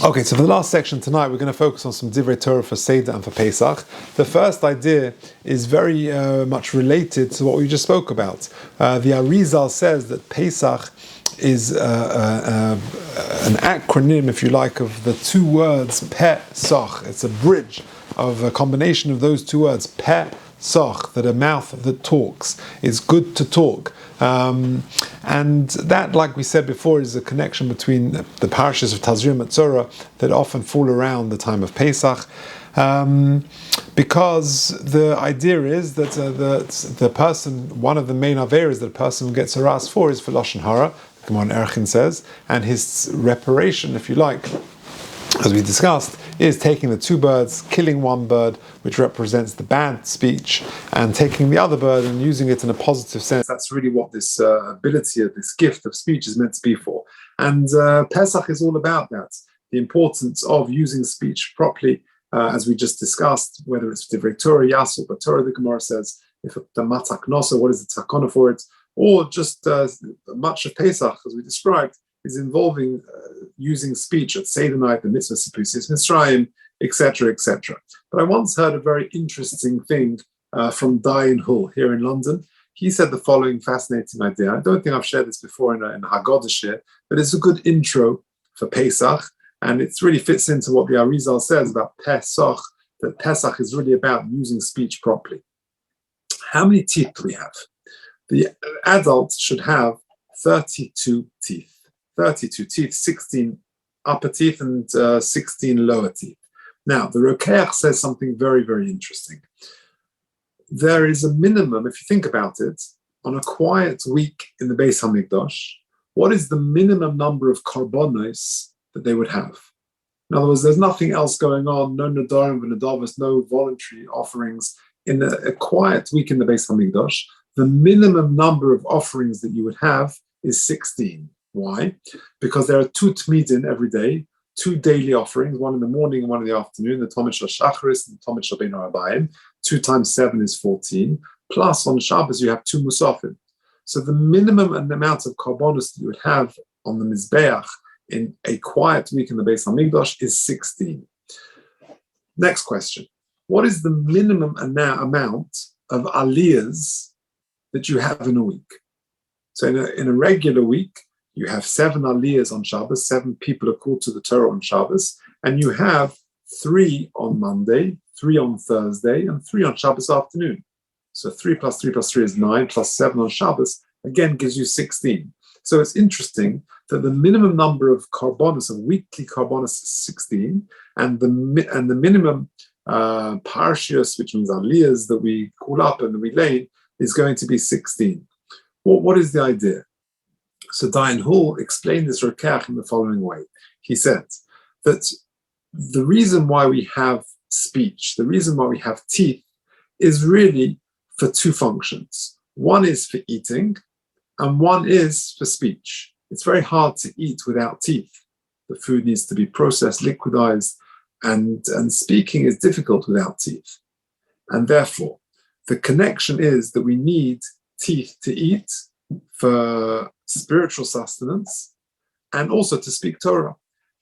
Okay, so for the last section tonight, we're going to focus on some Divrei Torah for Seder and for Pesach. The first idea is very much related to what we just spoke about. The Arizal says that Pesach is an acronym, if you like, of the two words Pesach. It's a bridge of a combination of those two words, Pesach, that a mouth that talks. It's good to talk. And that, like we said before, is a connection between the parashas of Tazria and Tzorah that often fall around the time of Pesach, because the idea is that the person, one of the main averas that a person gets harassed for is for Lashon Hara, Gemara in Erchin says, and his reparation, if you like, as we discussed, is taking the two birds, killing one bird, which represents the bad speech, and taking the other bird and using it in a positive sense. That's really what this ability of this gift of speech is meant to be for. And Pesach is all about that, the importance of using speech properly, as we just discussed, whether it's Divrei Torah, Yas, or Torah, the Gemara says, if the matak nosa, what is the takana for it, or just much of Pesach, as we described, is involving using speech at Seder night, the mitzvah Sipusis Mitzrayim, etc., etc. But I once heard a very interesting thing from Divrei Torah here in London. He said the following fascinating idea. I don't think I've shared this before in a Haggadah share, but it's a good intro for Pesach, and it really fits into what the Arizal says about Pesach, that Pesach is really about using speech properly. How many teeth do we have? The adult should have 32 teeth. 32 teeth, 16 upper teeth and 16 lower teeth. Now, the Golker says something very, very interesting. There is a minimum, if you think about it, on a quiet week in the Beis HaMikdash, what is the minimum number of karbonos that they would have? In other words, there's nothing else going on, no nadarim v'nadavos, no voluntary offerings. In a quiet week in the Beis HaMikdash, the minimum number of offerings that you would have is 16. Why? Because there are two tmidin every day, two daily offerings, one in the morning and one in the afternoon, the Tomid Shal Shacharis and the Tomid Shal Bein Harabayim. 2 times 7 is 14. Plus on Shabbos you have 2 musafim. So the minimum amount of karbonos that you would have on the Mizbeach in a quiet week in the Beis HaMikdash is 16. Next question. What is the minimum amount of aliyahs that you have in a week? So in a regular week, you have 7 aliyahs on Shabbos, 7 people are called to the Torah on Shabbos, and you have 3 on Monday, 3 on Thursday, and 3 on Shabbos afternoon. So 3 plus 3 plus 3 is 9, plus 7 on Shabbos, again gives you 16. So it's interesting that the minimum number of karbonos, of weekly karbonos, is 16, and the minimum parshios, which means aliyahs, that we call up and we lay, is going to be 16. What is the idea? So Divrei Torah explained this Golker in the following way. He said that the reason why we have speech, the reason why we have teeth, is really for 2 functions. One is for eating, and one is for speech. It's very hard to eat without teeth. The food needs to be processed, liquidized, and speaking is difficult without teeth. And therefore, the connection is that we need teeth to eat for spiritual sustenance and also to speak Torah.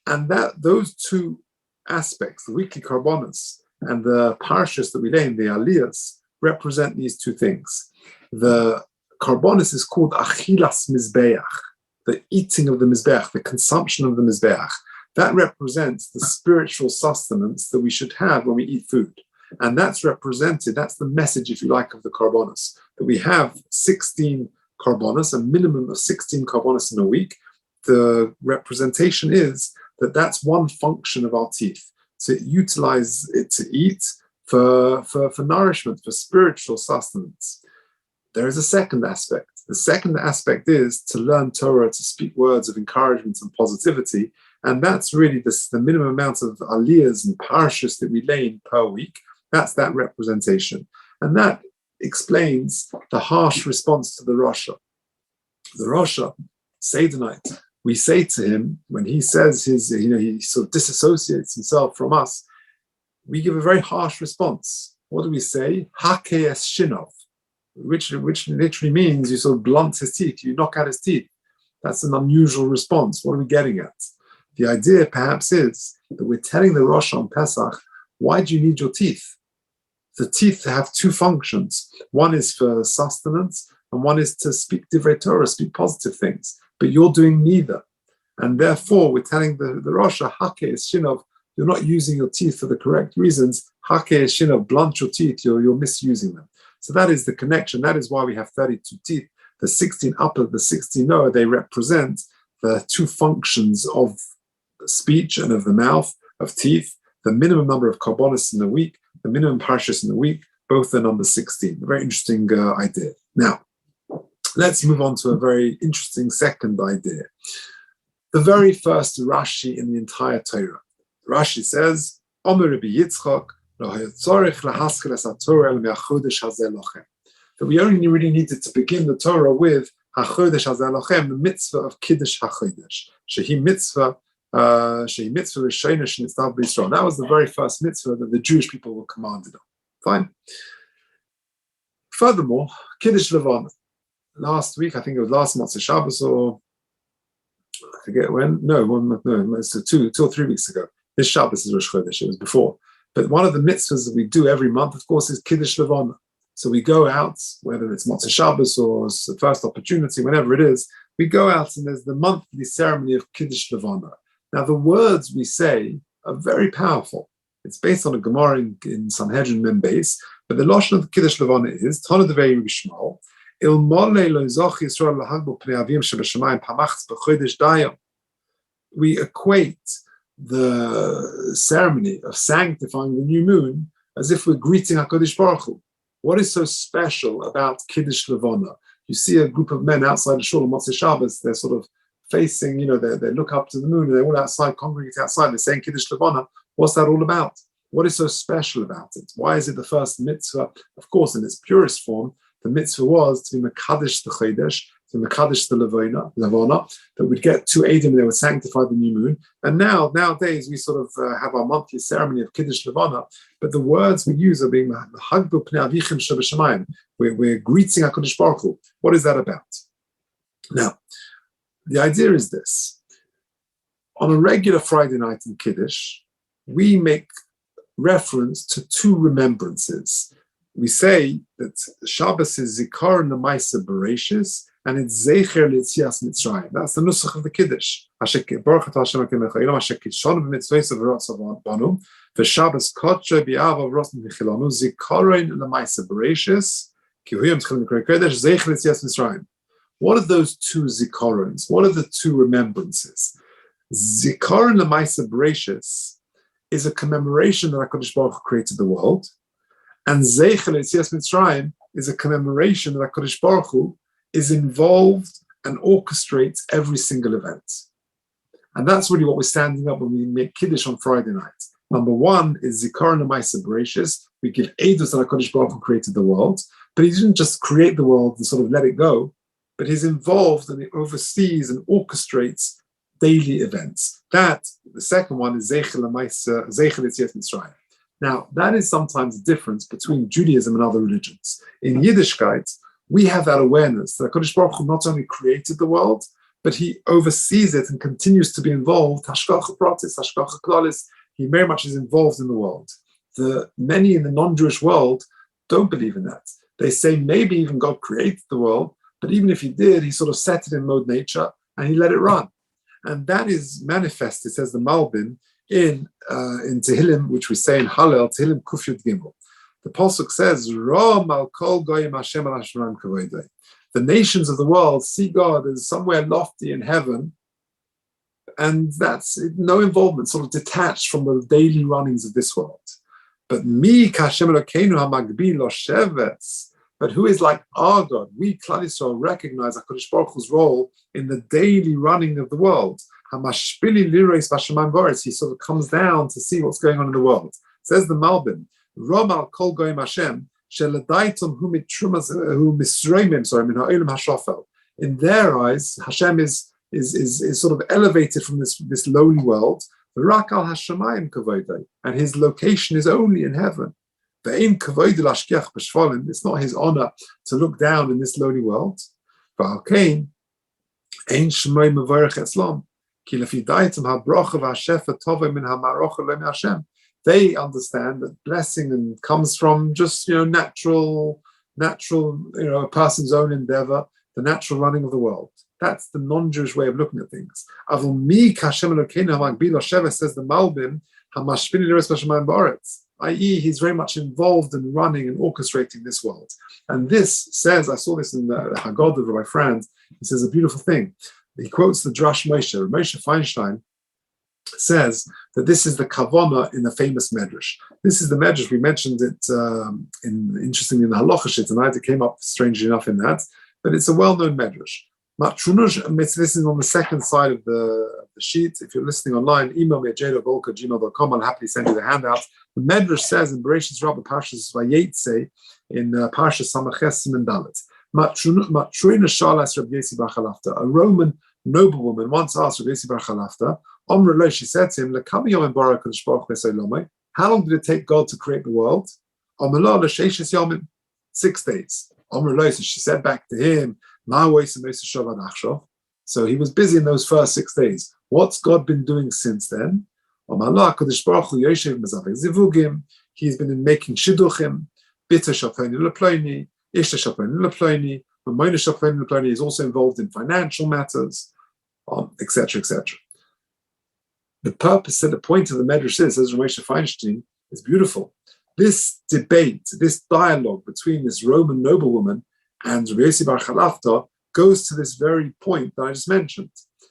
And that those 2 aspects, the weekly karbonos and the parshas that we lay in, the aliyahs, represent these 2 things. The karbonos is called achilas mizbeach, the eating of the mizbeach, the consumption of the mizbeach. That represents the spiritual sustenance that we should have when we eat food. And that's represented, that's the message, if you like, of the karbonos, that we have 16 karbonos, a minimum of 16 karbonos in a week. The representation is that that's one function of our teeth, to utilize it to eat for nourishment, for spiritual sustenance. There is a second aspect. The second aspect is to learn Torah, to speak words of encouragement and positivity, and that's really the minimum amount of aliyahs and parashas that we lay in per week. That's that representation. And that explains the harsh response to the Rasha. The Rasha, Seder night, we say to him, when he says he sort of disassociates himself from us, we give a very harsh response. What do we say? Hakeyes shinov, which literally means you sort of blunt his teeth, you knock out his teeth. That's an unusual response. What are we getting at? The idea perhaps is that we're telling the Rosh on Pesach, why do you need your teeth? The teeth have two functions. One is for sustenance, and one is to speak Divrei Torah, speak positive things. But you're doing neither. And therefore, we're telling the Rosh, Hake is Shinov, you're not using your teeth for the correct reasons. Hake is Shinov, blunt your teeth, you're misusing them. So that is the connection. That is why we have 32 teeth. The 16 upper, the 16 lower, they represent the two functions of speech and of the mouth, of teeth, the minimum number of karbonis in the week, the minimum parshas in the week, both the number 16. A very interesting idea. Now, let's move on to a very interesting second idea. The very first Rashi in the entire Torah. Rashi says, Omer Rabbi Yitzchak, that we only really needed to begin the Torah with HaChodesh Hazeh Lochem, the mitzvah of Kiddush HaChodesh. Shehi mitzvah Rishonah Shenitztav B'Yisrael. That was the very first mitzvah that the Jewish people were commanded on. Fine. Furthermore, Kiddush Levana. Last week, I think it was last Motzei Shabbos, or I forget when. No, it's 2 or 3 weeks ago. This Shabbos is Rosh Chodesh. It was before. But one of the mitzvahs that we do every month, of course, is Kiddush Levana. So we go out, whether it's Motzei Shabbos or it's the first opportunity, whenever it is, we go out and there's the monthly ceremony of Kiddush Levana. Now, the words we say are very powerful. It's based on a Gemara in Sanhedrin Mem Beis, but the lashon of the Kiddush Levana is Tana Devei Rishmal Ilmole Lo Zoch Yisrael Lahagbo Pnei Avim Shebeshamayim Pamachs B'Chodesh Dayam. We equate the ceremony of sanctifying the new moon as if we're greeting HaKadosh Baruch Hu. What is so special about Kiddush Levana? You see a group of men outside the shul on Motzei Shabbos, they're sort of facing, they look up to the moon, and they're all outside, congregate outside, they're saying Kiddush Levana. What's that all about? What is so special about it? Why is it the first mitzvah? Of course, in its purest form, the mitzvah was to be Mekadesh the Chodesh, to Mekadesh the Levana, that we'd get to Eidim and they would sanctify the new moon. And nowadays, we sort of have our monthly ceremony of Kiddush Levana, but the words we use are being Hagbu Pnei Avichim Shebeshamayim. We're greeting HaKadosh Baruch Hu. What is that about? Now, the idea is this. On a regular Friday night in Kiddush, we make reference to two remembrances. We say that Shabbos is Zikaron L'Maisa Bereshis, and it's Zecher L'Yetzias Mitzrayim. That's the nusach of the Kiddush. Baruch atah Hashem Elokeinu melech haolam, asher kidshanu b'mitzvosav v'rotzav banu, v'Shabbos kodsho b'ya'avav v'rotzav v'chilanu, Zikaron L'Maisa Bereshis, ki hu yom tchilim l'krei kodesh, Zecher L'Yetzias Mitzrayim. What are those two Zikarons? What are the two remembrances? Zikaron L'Maisa Bereshis is a commemoration that HaKadosh Baruch Hu created the world, and Zeichel Yetzias Mitzrayim is a commemoration that HaKadosh Baruch Hu is involved and orchestrates every single event. And that's really what we're standing up when we make Kiddush on Friday night. Number one is Zikaron L'Maisa Bereshis. We give Eidos that HaKadosh Baruch Hu created the world, but he didn't just create the world and sort of let it go, but he's involved and he oversees and orchestrates daily events. That, the second one, is Zeichel Yetzias Mitzrayim. Now, that is sometimes the difference between Judaism and other religions. In Yiddishkeit, we have that awareness that HaKadosh Baruch Hu not only created the world, but he oversees it and continues to be involved. Hashgacha pratis, hashgacha klalis. He very much is involved in the world. The many in the non-Jewish world don't believe in that. They say maybe even God created the world, but even if he did, he sort of set it in mode nature and he let it run. And that is manifested, says the Malbim, in Tehillim, which we say in Hallel, Tehillim Kuf Yud Gimel. The Pasuk says, Rom al kol goyim Hashem al Hashem kavoday. The nations of the world see God as somewhere lofty in heaven, and that's no involvement, sort of detached from the daily runnings of this world. But mi kashem Elokeinu hamagbi lo shevetz. But who is like our God? We, Klal Yisrael, recognize HaKadosh Baruch Hu's role in the daily running of the world. Hamashpili lirois v'shamayim v'aretz. He sort of comes down to see what's going on in the world. Says the Malbim, Rom al kol goyim Hashem, sheladaitum hu misroimim, min ha'olam hashofel. In their eyes, Hashem is sort of elevated from this lowly world. Rak al hashamayim kavoday, and his location is only in heaven. It's not his honor to look down in this lowly world. They understand that blessing and comes from just natural, a person's own endeavor, the natural running of the world. That's the non-Jewish way of looking at things. Says the Malbim, i.e., he's very much involved in running and orchestrating this world. And this says, I saw this in the Haggadah of my friend, he says a beautiful thing. He quotes the Drash Moshe Feinstein says that this is the Kavanah in the famous Medrash. This is the Medrash, we mentioned it interestingly in the Halacha Shit tonight, it came up strangely enough in that, but it's a well-known Medrash. This is on the second side of the sheet. If you're listening online, email me at j.golker@gmail.com. I'll happily send you the handout. The Medrash says in Bereshis Rabbah Parshas Vayetze in Parshas Samaches Siman Dalet, a Roman noblewoman once asked Rabbi Yossi bar Chalafta, she said to him, how long did it take God to create the world? 6 days. She said back to him, so he was busy in those first 6 days. What's God been doing since then? He's been making shidduchim, he's also involved in financial matters, etc., etc. The purpose and the point of the Medrash is, as Ramesha Feinstein, is beautiful. This debate, this dialogue between this Roman noblewoman and Rabbi Yossi bar Chalafta goes to this very point that I just mentioned.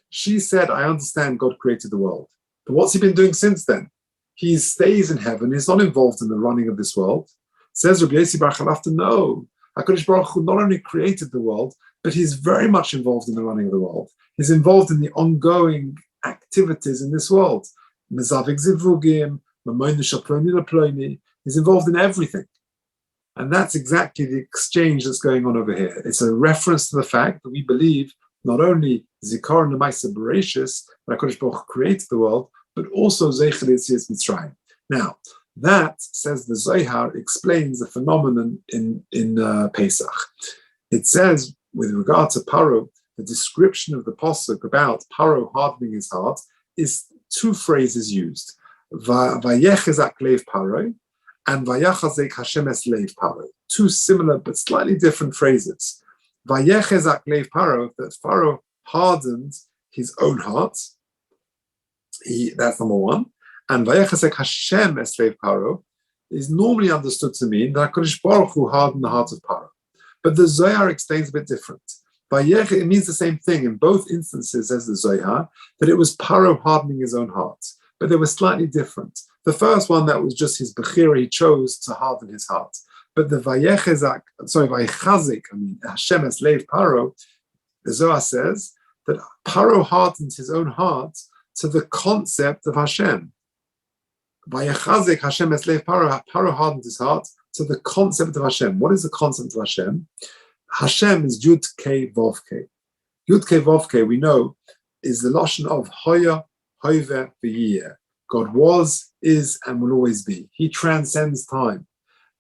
She said, I understand God created the world. But what's he been doing since then? He stays in heaven. He's not involved in the running of this world. Says Rabbi Yossi bar Chalafta, no. HaKadosh Baruch Hu not only created the world, but he's very much involved in the running of the world. He's involved in the ongoing activities in this world. Mezavik zivugim, he's involved in everything. And that's exactly the exchange that's going on over here. It's a reference to the fact that we believe not only Zikaron L'Maaseh Bereshis, that HaKadosh Baruch Hu created the world, but also Zeicher Yetzias Mitzrayim. Now, that, says the Zohar, explains the phenomenon in Pesach. It says, with regard to Paro, the description of the pasuk about Paro hardening his heart is two phrases used: Vayechezak leiv Paro and Vayachazek Hashem es leiv Paro. Two similar but slightly different phrases. Vayechezak leiv Paro, that Pharaoh hardened his own heart. That's number one. And Vayachazek Hashem es leiv Paro is normally understood to mean that HaKadosh Baruch Hu hardened the heart of Paro. But the Zohar explains a bit different. Vayech, it means the same thing in both instances, as the Zohar, that it was Paro hardening his own heart. But they were slightly different. The first one, that was just his Bechira, he chose to harden his heart. But the Vayechazik, Hashem es leiv Paro, the Zohar says that Paro hardened his own heart to the concept of Hashem. Vayechazik Hashem es leiv Paro, Paro hardened his heart to the concept of Hashem. What is the concept of Hashem? Hashem is Yud Kei Vav Kei. Yud Kei Vav Kei, we know, is the lashon of Hoya, Hoive, V'yiyeh. God was, is, and will always be. He transcends time.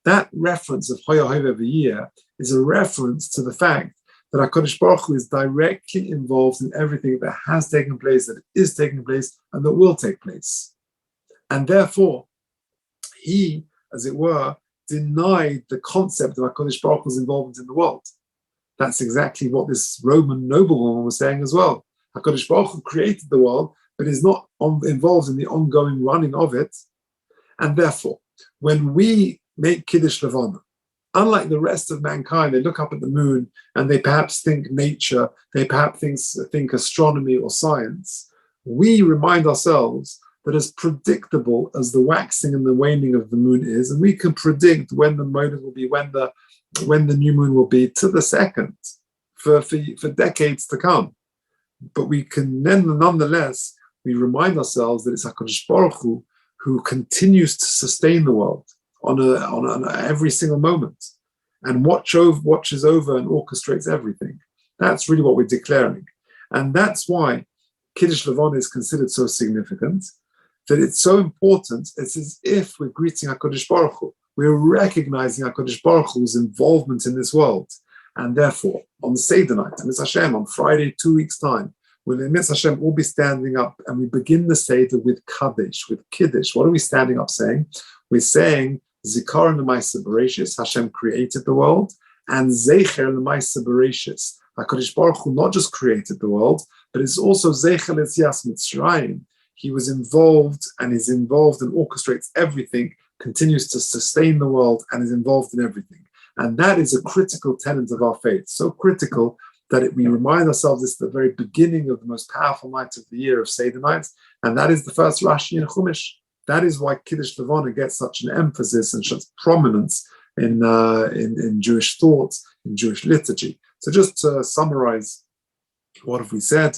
That reference of Hoya, Hoive, V'yiyeh is a reference to the fact that HaKadosh Baruch Hu is directly involved in everything that has taken place, that is taking place, and that will take place. And therefore, he, as it were, denied the concept of HaKadosh Baruch Hu's involvement in the world. That's exactly what this Roman noblewoman was saying as well. HaKadosh Baruch Hu created the world, but is not involved in the ongoing running of it. And therefore, when we make Kiddush Levana, unlike the rest of mankind, they look up at the moon and they perhaps think nature, they perhaps think astronomy or science, we remind ourselves that as predictable as the waxing and the waning of the moon is, and we can predict when the moon will be, when the new moon will be, to the second, for decades to come. But we can then, nonetheless, we remind ourselves that it's HaKadosh Baruch Hu who continues to sustain the world on every single moment, and watches over and orchestrates everything. That's really what we're declaring. And that's why Kiddush Levana is considered so significant, that it's so important. It's as if we're greeting HaKadosh Baruch Hu. We're recognizing HaKadosh Baruch Hu's involvement in this world. And therefore, on the Seder night, and it's Hashem, on Friday, 2 weeks' time, We'll in Mitzvah Hashem all be standing up, and we begin the Seder with Kaddish, with Kiddush. What are we standing up saying? We're saying Zikaron l'Maaseh Bereshis, Hashem created the world, and Zecher l'Maaseh Bereshis. HaKadosh Baruch Hu not just created the world, but it's also Zecher l'Tzias Mitzrayim. He was involved and is involved and orchestrates everything, continues to sustain the world, and is involved in everything. And that is a critical tenet of our faith, so critical that we remind ourselves this at the very beginning of the most powerful night of the year, of Seder nights, and that is the first Rashi in Chumash. That is why Kiddush Levana gets such an emphasis and such prominence in Jewish thought, in Jewish liturgy. So just to summarize, what have we said?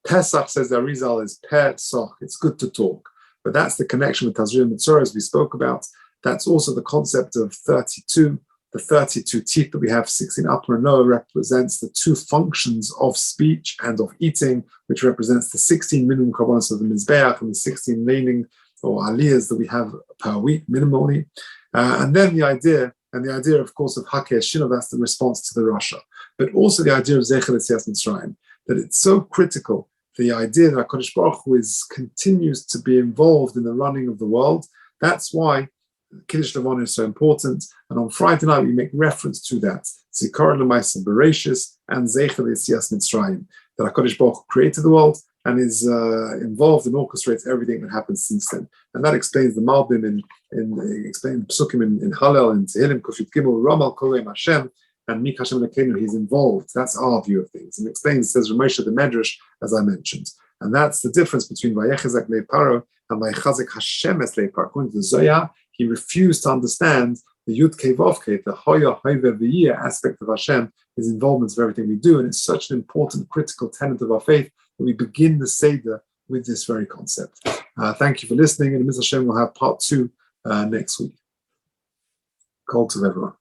Pesach, says the Arizal, is Pesach. It's good to talk. But that's the connection with Tazria Mitzorah, as we spoke about. That's also the concept of 32. The 32 teeth that we have, 16 upper and lower, represents the two functions of speech and of eating, which represents the 16 minimum korbanos of the Mizbeach and the 16 laning or aliyahs that we have per week minimally. And then the idea, of course, of Hakeh Shiloh, that's the response to the Rasha. But also the idea of Zecher L'Tzias Mitzrayim, that it's so critical, the idea that HaKadosh Baruch Hu continues to be involved in the running of the world. That's why Kiddush Levana is so important, and on Friday night we make reference to that. Zikaron l'Maaseh Bereshis and Zecher L'Tzias Mitzrayim. That HaKadosh Baruch Hu created the world and is involved and orchestrates everything that happens since then. And that explains the Malbim explains Psukim in Hallel and Tehillim Kufit Gimel Ramal Kolei Hashem and Mik Hashem Lekenu. He's involved. That's our view of things, and explains, says Ramosha the Medrash, as I mentioned. And that's the difference between Vayechazak Le'Paro and Vayechazak Hashem Es Le'Paro. According to the Zohar, he refused to understand the Yud Kei Vav Kei, the Hoya Hoiver V'yeh aspect of Hashem, his involvement of everything we do. And it's such an important, critical tenet of our faith that we begin the Seder with this very concept. Thank you for listening, and Mr. Hashem will have part 2 next week. Call to everyone.